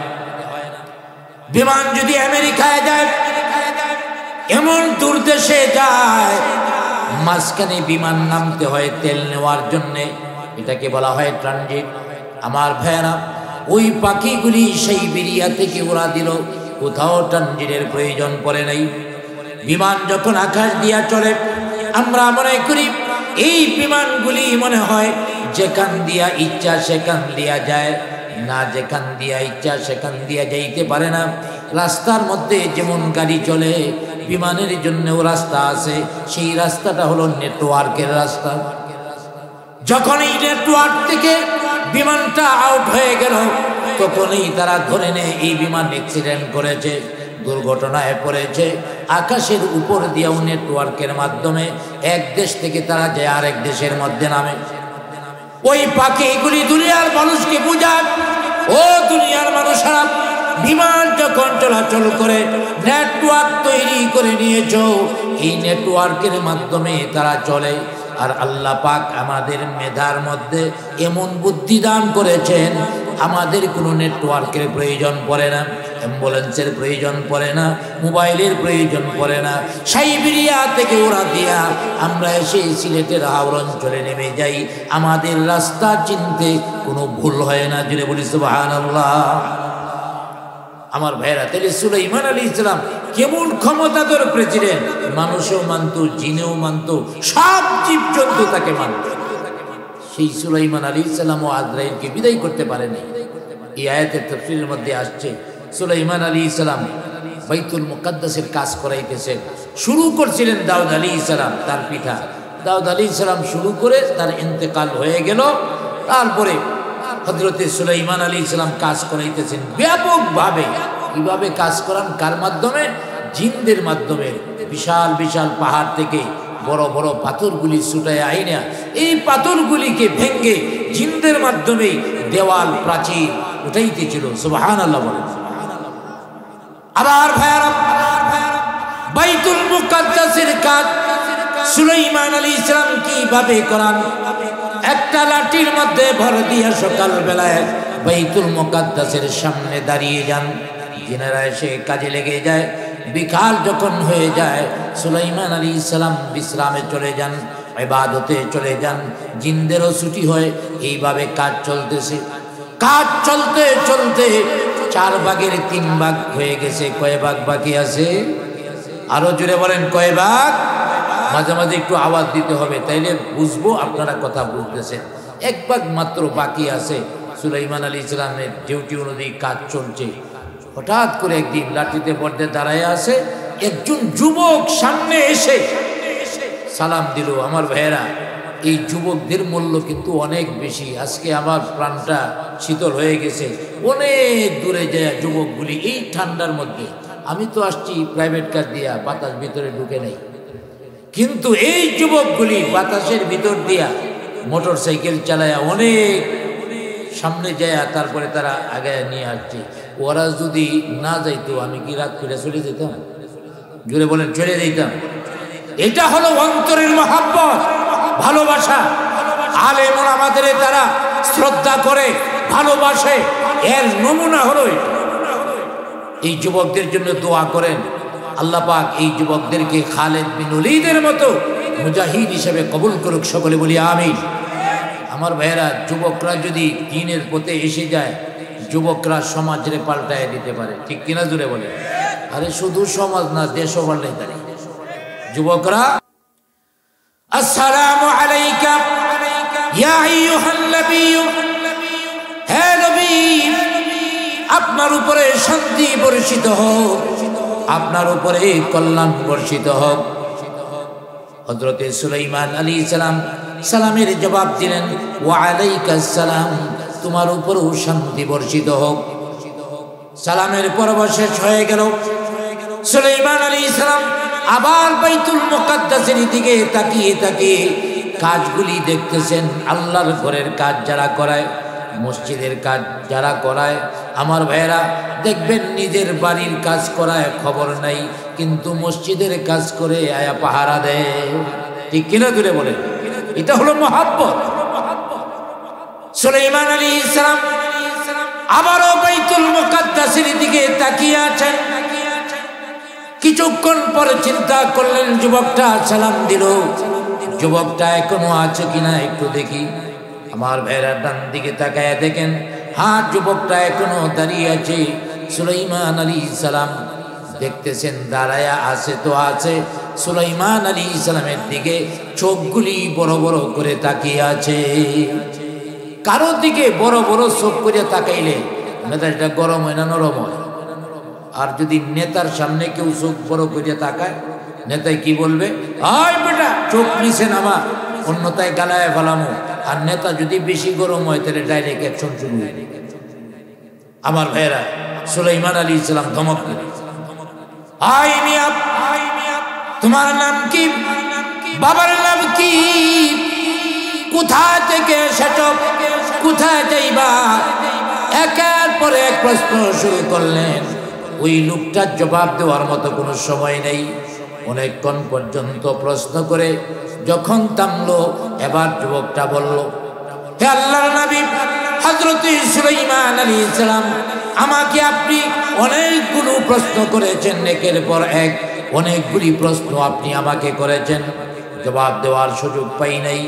বিমান যদি আমেরিকায় যায়, এমন দূর দেশে যায়, মাঝখানে বিমান নামতে হয় তেল নেওয়ার জন্যে, এটাকে বলা হয় ট্রানজিট। আমার ভাইয়েরা, ওই পাখিগুলি সাইবেরিয়া থেকে ওরা দিল, কোথাও ট্রানজিটের প্রয়োজন পড়ে নাই। বিমান যখন আকাশ দিয়া চলে, আমরা মনে করি এই বিমানগুলি মনে হয় যেখান দিয়া ইচ্ছা সেখান দিয়া যায়, না, যেখান দিয়া ইচ্ছা সেখান দিয়া যাইতে পারে না। রাস্তার মধ্যে যেমন গাড়ি চলে, বিমানের জন্যও রাস্তা আছে। সেই রাস্তাটা হলো নেটওয়ার্কের রাস্তা। যখন এই নেটওয়ার্ক থেকে বিমানটা আউট হয়ে গেল, তখনই তারা ধরে নেয় এই বিমান অ্যাক্সিডেন্ট করেছে, দুর্ঘটনায় পড়েছে। আকাশের উপর দিয়েও নেটওয়ার্কের মাধ্যমে এক দেশ থেকে তারা যায় আরেক দেশের মধ্যে নামে। ওই পাখিগুলি দুনিয়ার মানুষকে বোঝায়, ও দুনিয়ার মানুষেরা, বিমান যখন চলাচল করে নেটওয়ার্ক তৈরি করে নিয়েছ, এই নেটওয়ার্কের মাধ্যমে তারা চলে। আর আল্লাহ পাক আমাদের মেধার মধ্যে এমন বুদ্ধি দান করেছেন, আমাদের কোনো নেটওয়ার্কের প্রয়োজন পড়ে না। অ্যাম্বুলেন্সের প্রয়োজন পড়ে না, মোবাইলের প্রয়োজন পড়ে না। সাইবেরিয়া থেকে ওরা দিয়া আমরা এসে সিলেটের হাওড় অঞ্চলে নেমে যাই, আমাদের রাস্তা চিনতে কোনো ভুল হয় না। জুড়ে বলি সুবহানাল্লাহ। আমার ভাইরা, তাহলে সুলাইমান আলাইহিস সালাম কেমন ক্ষমতাধর প্রেসিডেন্ট, মানুষও মানত, জিনেও মানত, সব জীবজন্তু তাকে মানত। সেই সুলাইমান আলাইহিস সালাম ও আজরাইলকে বিদায় করতে পারেনি। এই আয়াতের তাফসীরের মধ্যে আসছে সুলাইমান আলাইহিস সালাম বাইতুল মুকাদ্দাসের কাজ করাইতেছেন। শুরু করছিলেন দাউদ আলাইহিস সালাম, তার পিতা দাউদ আলাইহিস সালাম শুরু করে তার ইন্তেকাল হয়ে গেল। তারপরে হযরতে সুলাইমান আলাইহিস সালাম কাজ করাইতেছেন ব্যাপকভাবে। কিভাবে কাজ করান? কার মাধ্যমে? জিনদের মাধ্যমে। বিশাল বিশাল পাহাড় থেকে বড় বড় পাথরগুলি ছুটায় আইনা এই পাথরগুলিকে ভেঙ্গে জিনদের মাধ্যমে দেওয়াল প্রাচীর উঠাইতেছিল। সুবহানাল্লাহ বলেন। আবার ভাইরা, বাইতুল মুকাদ্দাসের কাজ সুলাইমান আলাইহিস সালাম কিভাবে করান? একটা লাঠির মধ্যে ভর দিয়া সকাল বেলায় বাইতুল মুকাদ্দাসের সামনে দাঁড়িয়ে যান, জিনেরা এসে কাজে লেগে যায়। বিকাল যখন হয়ে যায় সুলাইমান আলাইহিস সালাম বিশ্রামে চলে যান, ইবাদতে চলে যান, জিনদেরও ছুটি হয়। এইভাবে কাজ চলতেছে। কাজ চলতে চলতে 4 ভাগের 3 ভাগ হয়ে গেছে। কয় ভাগ বাকি আছে? আরো জোরে বলেন, কয় ভাগ? মাঝে মাঝে একটু আওয়াজ দিতে হবে, তাইলে বুঝবো আপনারা কথা বুঝতেছেন। 1 ভাগ মাত্র বাকি আছে। সুলাইমান আলাইহিস সালামের ডিউটি অনুযায়ী কাজ চলছে। হঠাৎ করে একদিন লাঠিতে পর্দে দাঁড়ায় আছে একজন যুবক, সামনে এসে সালাম দিল। আমার ভাইয়েরা, এই যুবকদের মূল্য কিন্তু অনেক বেশি। আজকে আমার প্রাণটা শীতল হয়ে গেছে। অনেক দূরে যায় যুবকগুলি এই ঠান্ডার মধ্যে। আমি তো আসছি প্রাইভেট কার দিয়া, বাতাস ভিতরে ঢুকে নেই, কিন্তু এই যুবকগুলি বাতাসের ভিতর দিয়া মোটর সাইকেল চালায়া অনেক সামনে যায়, তারপরে তারা আগে নিয়ে আসছে। ওরা যদি না যাইতো আমি কি রাত ফিরে চলে যেতাম? জুড়ে বলেন, চলে যেতাম। এটা হলো অন্তরের মহাব্বত, ভালোবাসা। আলেম আমাদের তারা শ্রদ্ধা করে, ভালোবাসে, এর নমুনা হলো এটা। এই যুবকদের জন্য দোয়া করেন, আল্লাহ পাক এই যুবকদেরকে খালেদ বিন ওলীদের মতো মুজাহিদ হিসেবে কবুল করুক। সকলে বলি আমিন। আমার ভাইয়েরা, যুবকরা যদি দ্বীনের পথে এসে যায়, যুবকরা সমাজরে পাল্টায় দিতে পারে। ঠিক কিনা জুড়ে বলে? আরে শুধু সমাজ না, দেশও পাল্টাই পারে যুবকরা। আসসালামু আলাইকা ইয়া আইয়ুহান নবী, হে নবী, আপনার উপরে শান্তি বর্ষিত হোক, আপনার উপরে কল্যাণ বর্ষিত হোক। হযরতে সুলাইমান আলাইহিস সালাম সালামের জবাব দিলেন, ওয়া আলাইকাস সালাম, তোমার উপরেও শান্তি বর্ষিত হোক। সালামের পর্ব শেষ হয়ে গেল। সুলাইমান আলাইহিস সালাম আবার বাইতুল মুকাদ্দাসের দিকে তাকিয়ে তাকিয়ে কাজগুলি দেখতেছেন। আল্লাহর ঘরের কাজ যারা করায়, মসজিদের কাজ যারা করায়, আমার ভাইয়েরা দেখবেন নিজের বাড়ির কাজ করায় খবর নাই, কিন্তু মসজিদের কাজ করে আয়া পাহারা দেয়। ঠিক কিনা দূরে বলে? এটা হলো মহাব্বত। সুলাইমান আলাইহিস সালাম আবারও বাইতুল মুকাদ্দাসের দিকে তাকিয়ে আছেন। কিছুক্ষণ পরে চিন্তা করলেন, যুবকটা সালাম দিল, যুবকটা এখনো আছে কিনা একটু দেখি। আমার ভাইরা ডান দিকে তাকায় দেখেন, হ্যাঁ, যুবকটা এখনো দাঁড়িয়ে আছে। সুলাইমান আলাইহিস সালাম দেখতেছেন, দাঁড়ায়া আছে তো আছে। সুলাইমান আলাইহিস সালামের দিকে চোখগুলি বড় বড় করে তাকিয়ে আছে। কারো দিকে বড় বড় চোখ করে তাকাইলে মেজাজটা গরম হয় না নরম হয়? আর যদি নেতার সামনে কেউ চোখ বড় করে তাকায়, নেতায় কি বলবে? আয় বেটা, চোখ নিচে নামা, অন্যতায় গালায় ফেলামো। আর নেতা যদি বেশি গরম হয় তাহলে ডাইরেক্ট অ্যাকশন শুরু হয়ে যায়। আমার ভাইয়েরা, সুলাইমান আলাইহিস সালাম ধমক দিলেন, আয় মিয়া, তোমার নাম কি? বাবার নাম কি? কোথা থেকে এসেছ? কোথায় যাইবা? একের পর এক প্রশ্ন শুরু করলেন। ওই লোকটার জবাব দেওয়ার মতো কোনো সময় নেই। অনেকক্ষণ পর্যন্ত প্রশ্ন করে যখন থামলো, এবার যুবকটা বলল, হে আল্লাহর নবী হযরত সুলাইমান আলাইহিস সালাম, আমাকে আপনি অনেকগুলো প্রশ্ন করেছেন, একের পর এক অনেকগুলি প্রশ্ন আপনি আমাকে করেছেন, জবাব দেওয়ার সুযোগ পাই নাই।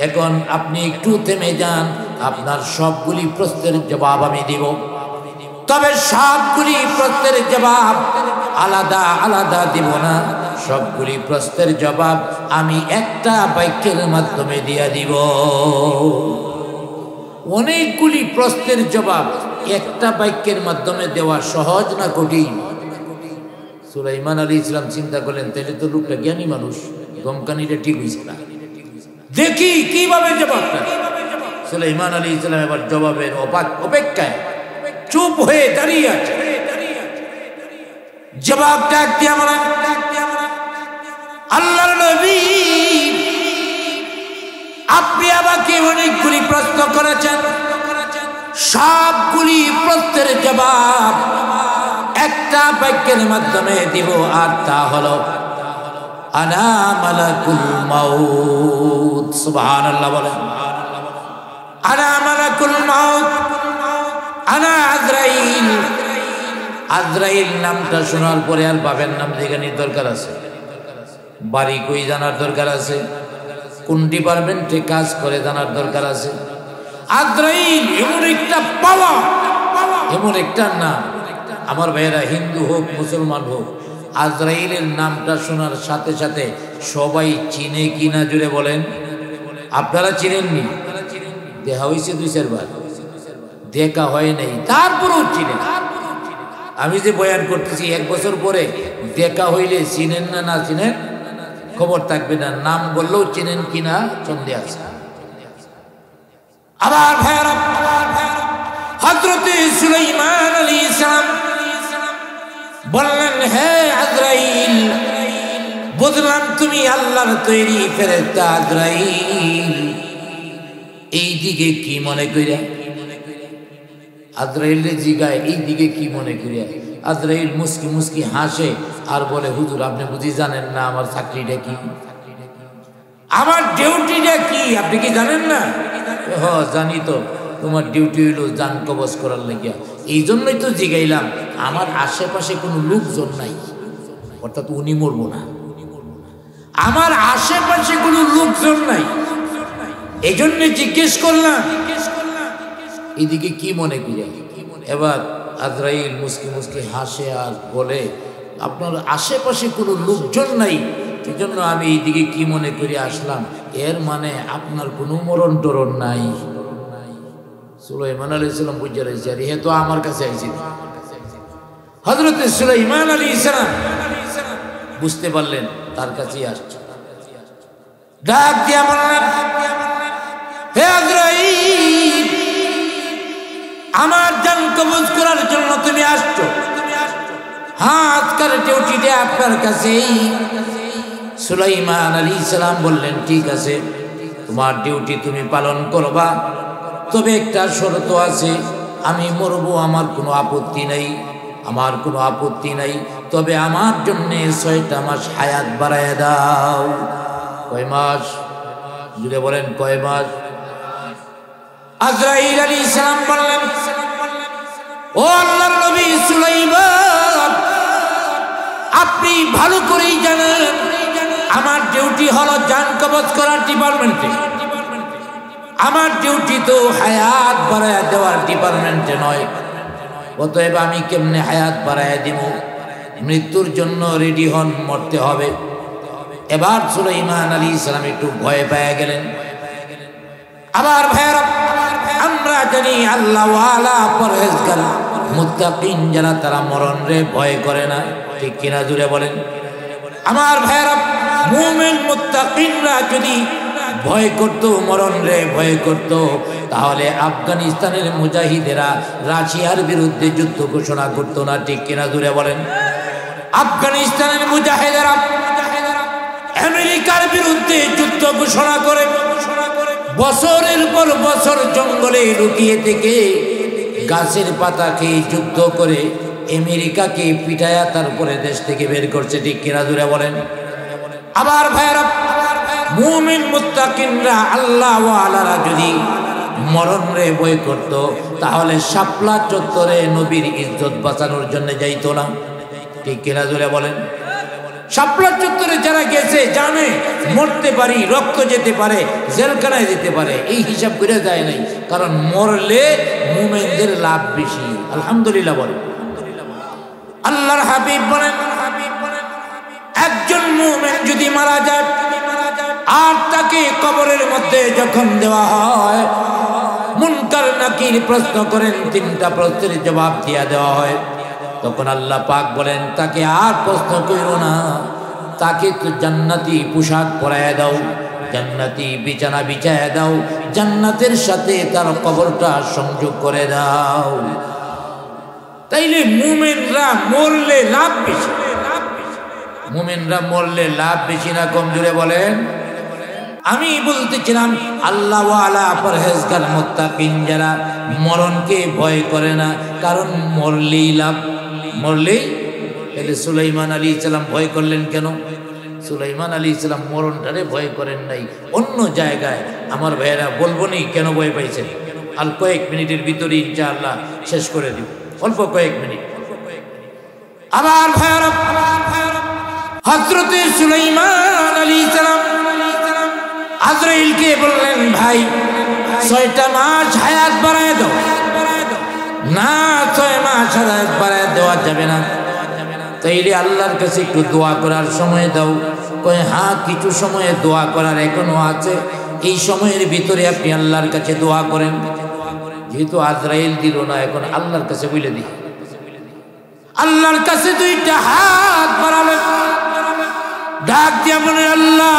এখন আপনি একটু থেমে যান, আপনার সবগুলি প্রশ্নের জবাব আমি দিব। তবে সবগুলি প্রশ্নের জবাব আলাদা আলাদা দিব না, সবগুলি প্রশ্নের জবাব আমি একটা বাক্যের মাধ্যমে দিয়ে দিব। অনেকগুলি প্রশ্নের জবাব একটা বাক্যের মাধ্যমে দেওয়া সহজ না কঠিন? সুলাইমান আলাইহিস সালাম চিন্তা করলেন, তাহলে তো লোকটা জ্ঞানী মানুষ, ধমকানিটা ঠিক হয়েছে না, দেখি কিভাবে জবাবটা। সুলাইমান আলাইহিস সালাম এবার জবাবের অপেক্ষায় চুপ হয়ে দাঁড়িয়ে আছে। জবাব ডাক দিয়ে আমরা, আল্লাহর নবী আপনি আমাকে অনেকগুলি প্রশ্ন করেছেন, সবগুলি প্রশ্নের জবাব একটা বাক্যের মাধ্যমে দিব, আর তা হলো আনা মালাকুল মাউত। সুবহানাল্লাহ বলেন। আনা মালাকুল মাউত, আনা আজরাইল। আজরাইল নামটা শোনার পরে আর বাবার নাম জানার দরকার আছে? বাড়ি কই জানার দরকার আছে? কোন ডিপার্টমেন্টে কাজ করে জানার দরকার আছে? আজরাইল এমন একটা পাওয়া, এমন একটা নাম, আমার ভাইয়েরা হিন্দু হোক মুসলমান হোক, আজরাইলের নামটা শোনার সাথে সাথে সবাই চিনে কিনা জুড়ে বলেন? আপনারা চিনেননি? দেখা হয়েছে 2-4 বার, দেখা হয় নাই, তারপরেও চিনেন। আমি যে বয়ান করতেছি 1 বছর পরে দেখা হইলে চিনেন না না চিনেন খবর থাকবে না, নাম বললেও চিনেন কিনা সন্দেহ আছে। আবার ভাইরা, হযরতে সুলাইমান আলাইহিস সালাম বললেন, হে আজরাইল, বুঝলাম তুমি আল্লাহর তৈরি ফেরেশতা আজরাইল, এই দিকে কি মনে কইরা? আজরাইলের জিগায় এই দিকে কি মনে করিয়া? আজরাইল মুস্কি মুস্কি হাসে আর বলে, হুজুর আপনি বুঝি জানেন না আমার চাকরিটা কি, আমার ডিউটিটা কি, আপনি কি জানেন না? হ জানি তো, তোমার ডিউটি হইল জান কবজ করার লাগিয়া, এই জন্যই তো জিগাইলাম। আমার আশেপাশে কোনো লোকজন নাই, অর্থাৎ উনি মরবো না, আমার আশেপাশে কোনো লোকজন নাই, এই জন্য জিজ্ঞেস করলাম এদিকে কি মনে করিয়া। এবার আজরাইল মুস্কি মুস্কি হাসে আর বলে, আপনার আশেপাশে কোনো লোকজন নাই, এই জন্য আমি এইদিকে কি মনে করি আসলাম, এর মানে আপনার কোনো মরণ টরণ নাই। সুলাইমান আলাইহিস সালাম বুঝে রয়েছে, আর এ তো আমার কাছে আইছে। হযরতে সুলাইমান আলাইহিস সালাম বুঝতে পারলেন তার কাছেই আসছে, ডাক দিয়া বললেন, হে আজরাইল, আমার জান কবজ করার জন্য তুমি আসছো? হ্যাঁ, আজকের ডিউটিটা আপনার কাছেই। সুলাইমান আলাইহিস সালাম বললেন, ঠিক আছে, তোমার ডিউটি তুমি পালন করবা, তবে একটা শর্ত আছে, আমি মরবো, আমার কোনো আপত্তি নাই, আমার কোনো আপত্তি নাই, তবে আমার জন্য 6টা মাস হায়াত বাড়ায় দাও। কয় মাস? জুড়ে বলেন, কয় মাস? আজরাইল আলাইহিস সালাম বললেন, ও আল্লাহর নবী সুলাইমান, আপনি ভালো করেই জানেন আমার ডিউটি হলো জান কবজ করার ডিপার্টমেন্টে, আমার ডিউটি তো হায়াত বাড়ায় দেওয়ার ডিপার্টমেন্টে নয়, অতএব আমি কেমনে হায়াত বাড়ায় দিব? মৃত্যুর জন্য রেডি হন, মরতে হবে। এবার সুলাইমান আলাইহিস সালাম একটু ভয় পেয়ে গেলেন। আবার ভাইরা, আমরা জানি আল্লাহ ওয়ালা পরহেজগার মুত্তাকিন যারা, তারা মরণ রে ভয় করে না, ঠিক কিনা জুড়ে বলেন? আমার ভাইরা, মুমিন মুত্তাকিনরা যদি ভয় করত, মরণ রে ভয় করত, তাহলে আফগানিস্তানের মুজাহিদেরা রাশিয়ার বিরুদ্ধে যুদ্ধ ঘোষণা করত না, ঠিক কিনা জুড়ে বলেন? আফগানিস্তানের মুজাহিদেরা আমেরিকার বিরুদ্ধে যুদ্ধ ঘোষণা করে বছরের পর বছর জঙ্গলে লুকিয়ে থেকে গাছের পাতা খেয়ে যুদ্ধ করে আমেরিকাকে পিটায়া তারপরে দেশ থেকে বের করছে, ঠিক কিনা জুড়ে বলেন? আবার ভাইরা, মুমিন মুত্তাকিনরা আল্লাহ ওয়ালারা যদি মরণ রে ভয় করত, তাহলে শাপলা চত্বরে নবীর ইজ্জত বাঁচানোর জন্য যাইতো না? ঠিক কিনা জোরে বলেন? শাপলা চত্বরে যারা গেছে জানে মরতে পারি, রক্ত যেতে পারে, জেলখানায় যেতে পারে, এই হিসাব করে যায় নাই, কারণ মরলে মুমিনদের লাভ বেশি। আলহামদুলিল্লাহ বলেন। আল্লাহর হাবিব বলেন, একজন মুমিন যদি মারা যায় আর তাকে কবরের মধ্যে যখন দেওয়া হয়, মুনকার নাকির প্রশ্ন করেন, 3টা প্রশ্নের জবাব দিয়া দেওয়া হয়, তখন আল্লাহ পাক বলেন তাকে আর প্রশ্ন কইরো না, তাকে তো জান্নাতি পোশাক পরায় দাও, জান্নাতি বিছানা বিছায় দাও, জান্নাতের সাথে তার কবরটা সংযোগ করে দাও। তাইলে মুমিনরা মরলে লাভ বেশি, মুমিনরা মরলে লাভ বেশি না কম? জোরে বলেন। আমি বলতেছিলাম আল্লাহ ওয়ালা পরহেজগার মুত্তাকিন যারা মরণকে ভয় করে না, কারণ মরলেই লাভ, মরলেই। তাহলে সুলাইমান আলাইহিস সালাম ভয় করলেন কেন? সুলাইমান আলাইহিস সালাম মরণটারে ভয় করেন নাই, অন্য জায়গায় আমার ভাইয়েরা বলবো নি কেন ভয় পাইছেন। আর কয়েক মিনিটের ভিতরে ইনশাআল্লাহ শেষ করে দিব, অল্প কয়েক মিনিট। আবার ভাইয়েরা, হযরতে সুলাইমান আলাইহিস সালাম আজরাইলকে বললেন, ভাই 6টা মাস হায়াত বাড়ায় দাও। না, 6 মাস হায়াত বাড়ায় দেওয়া যাবে না, তাইলে আল্লাহর কাছে একটু দোয়া করার সময় দাও। কয় হ্যাঁ, কিছু সময়ে দোয়া করার এখনো আছে, এই সময়ের ভিতরে আপনি আল্লাহর কাছে দোয়া করেন। যেহেতু আজরাইল দিল না, এখন আল্লাহর কাছে বলে দিই। আল্লাহর কাছে 2টা হাত বাড়ালেন, ডাক দিয়া বলে, আল্লাহ,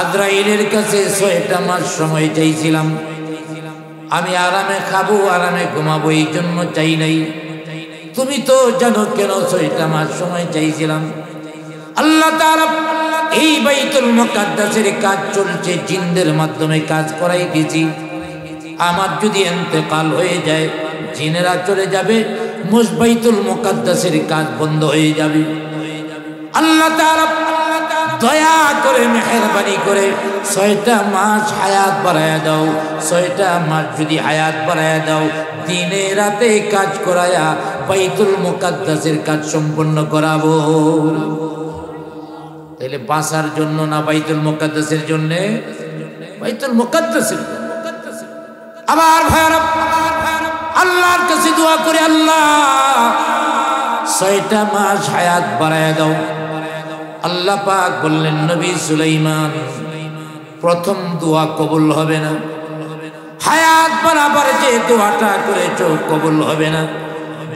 আজরাইলের কাছে 6টা মাস সময় চাইছিলাম, আমি আরামে খাবো, আরামে ঘুমাবো, এই জন্য চাই নাই। তুমি তো জানো কেন 6টা মাস সময় চাইছিলাম। আল্লাহ তাআলা এই বাইতুল মুকাদ্দাসের কাজ চলছে, জিনদের মাধ্যমে কাজ করাই দিয়েছি। আমার যদি ইন্তেকাল হয়ে যায়, জিনেরা চলে যাবে, বাইতুল মুকাদ্দাসের কাজ বন্ধ হয়ে যাবে। আল্লাহ তাআলা দয়া করে মেহেরবানি করে 6টা মাস হায়াত বাড়ায়া দাও। 6টা মাস যদি হায়াত বাড়ায়া দাও, দিনে রাতে কাজ করায়া বাইতুল মুকাদ্দাসের কাজ সম্পন্ন করাবো। তাহলে বাঁচার জন্য না বাইতুল মুকাদ্দাসের জন্য? বাইতুল মুকাদ্দাসের। আবার ভাইরা, আল্লাহর কাছে দোয়া করে, আল্লাহ 6টা মাস হায়াত বাড়ায়া দাও। আল্লাহ পাক বললেন, নবী সুলাইমান, প্রথম দোয়া কবুল হবে না, হায়াত বাড়াবার যে দোয়াটা করেছো কবুল হবে না।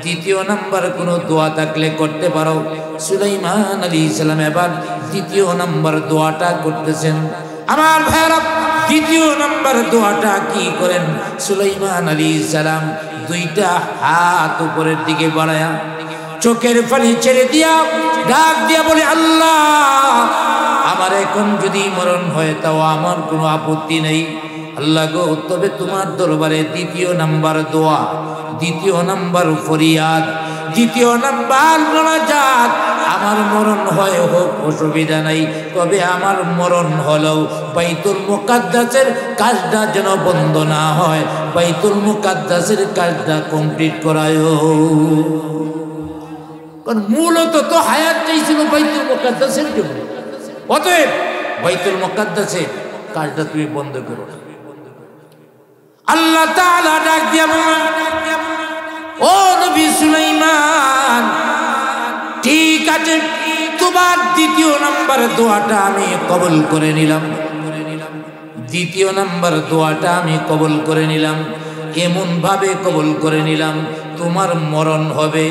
2য় নাম্বার কোনো দোয়া থাকলে করতে পারো। সুলাইমান আলাইহিস সালাম এবার 2য় নাম্বার দোয়াটা করতেছেন। আমার ভাইরা, 2য় নাম্বার দোয়াটা কি করেন? সুলাইমান আলাইহিস সালাম 2টা হাত উপরের দিকে বাড়ায়া চোখের পানি ছেড়ে দিয়া ডাক দিয়া বলে, আল্লাহ, আমার এখন যদি মরণ হয় তাও আমার কোনো আপত্তি নেই। আল্লাহ গো, তবে তোমার দরবারে 2য় নাম্বার দোয়া, 2য় নাম্বার ফরিয়াদ, 2য় নাম্বার মোনাজাত, আমার মরণ হয় হোক, অসুবিধা নাই, তবে আমার মরণ হলেও বাইতুল মুকাদ্দাসের কাজটা যেন বন্ধ না হয়, বাইতুল মুকাদ্দাসের কাজটা কমপ্লিট করায়। কারণ মূলত তো হায়াত চাইছিল বাইতুল মুকাদ্দাসের জন্য, অতএব বাইতুল মুকাদ্দাসের কাজটা তুমি বন্ধ করো না। আল্লাহ তাআলা ডাক দিয়া বলেন, ও নবী সুলাইমান, ঠিক আছে, তোমার 2য় নাম্বার দোয়াটা আমি কবুল করে নিলাম। 2য় নাম্বার দোয়াটা আমি কবুল করে নিলাম, এমন ভাবে কবুল করে নিলাম, তোমার মরণ হবে,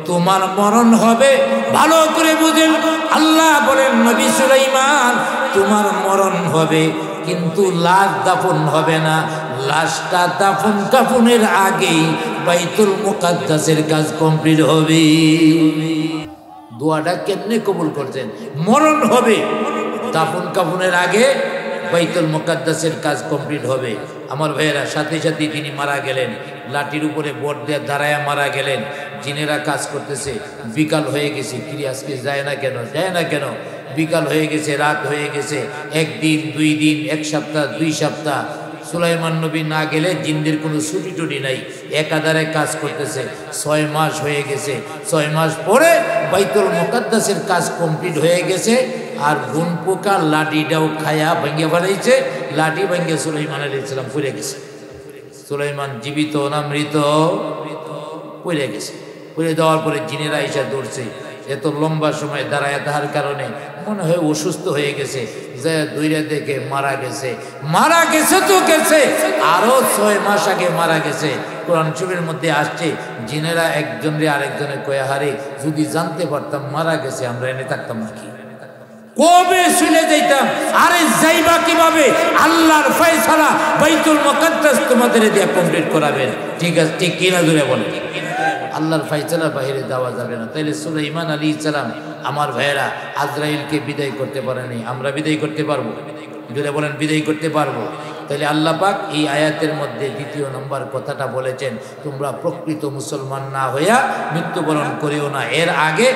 তোমার মরণ হবে। ভালো করে বুঝেন, আল্লাহ বলেন, নবী সুলাইমান, তোমার মরণ হবে, কিন্তু লাশ দাফন হবে না। লাশটা দাফন কাফনের আগেই বাইতুল মুকাদ্দাসের কাজ কমপ্লিট হবে। দোয়াটা কেমনে কবুল করছেন? মরণ হবে, দাফন কাফনের আগে বাইতুল মুকাদ্দাসের কাজ কমপ্লিট হবে। আমার ভাইয়েরা, সাথে সাথে তিনি মারা গেলেন, লাঠির উপরে বোট দিয়ে দাঁড়ায় মারা গেলেন। জিনেরা কাজ করতেছে, বিকাল হয়ে গেছে, ফিরে আজকে যায় না কেন, যায় না কেন? বিকাল হয়ে গেছে, রাত হয়ে গেছে, 1 দিন 2 দিন, 1 সপ্তাহ 2 সপ্তাহ, সুলাইমান নবী না গেলে জিনদের কোনো ছুটি টুটি নাই, একাধারে কাজ করতেছে। 6 মাস হয়ে গেছে। 6 মাস পরে বাইতুল মুকাদ্দাসের কাজ কমপ্লিট হয়ে গেছে। আর গুন পোকা লাঠিটাও খায়া ভেঙে ফেলাইছে। লাঠি ভেঙে সুলাইমান আলাইহিস সালাম পড়ে গেছে। সুলাইমান জীবিত না মৃত? পড়ে গেছে। পড়ে দেওয়ার পরে জিনেরা এসে দৌড়ছে। এত লম্বা সময় দাঁড়ায় থাকার কারণে মনে হয় অসুস্থ হয়ে গেছে, যে দৌড়ে দেখে মারা গেছে। মারা গেছে তো গেছে, আরো 6 মাস আগে মারা গেছে। কোরআন শরীফের মধ্যে আসছে, জিনেরা একজনের আরেকজনের কয়ে, হারে যদি জানতে পারতাম মারা গেছে আমরা এনে থাকতাম নাকি, কবে শুনে যাইতাম। আরে যাইবা কিভাবে? আল্লাহর ফয়সালা, বাইতুল মুকাদ্দাস তোমাদের দিয়ে কমপ্লিট করাবেন। ঠিক আছে, ঠিক কিনা জুড়ে বলে? আল্লাহর ফয়সালা বাইরে দেওয়া যাবে না। তাইলে সুলাইমান আলাইহিস সালাম আমার ভাইয়েরা আজরাইলকে বিদায় করতে পারেনি, আমরা বিদায় করতে পারবো? জুড়ে বলেন, বিদায় করতে পারবো? তাহলে আল্লাহ পাক এই আয়াতের মধ্যে 2 নম্বর কথাটা বলেছেন, তোমরা প্রকৃত মুসলমান না হইয়া মৃত্যুবরণ করিও না। এর আগে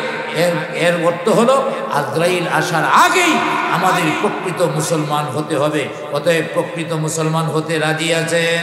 এর অর্থ হলো আজরাইল আসার আগেই আমাদের প্রকৃত মুসলমান হতে হবে। অতএব প্রকৃত মুসলমান হতে রাজি আছেন?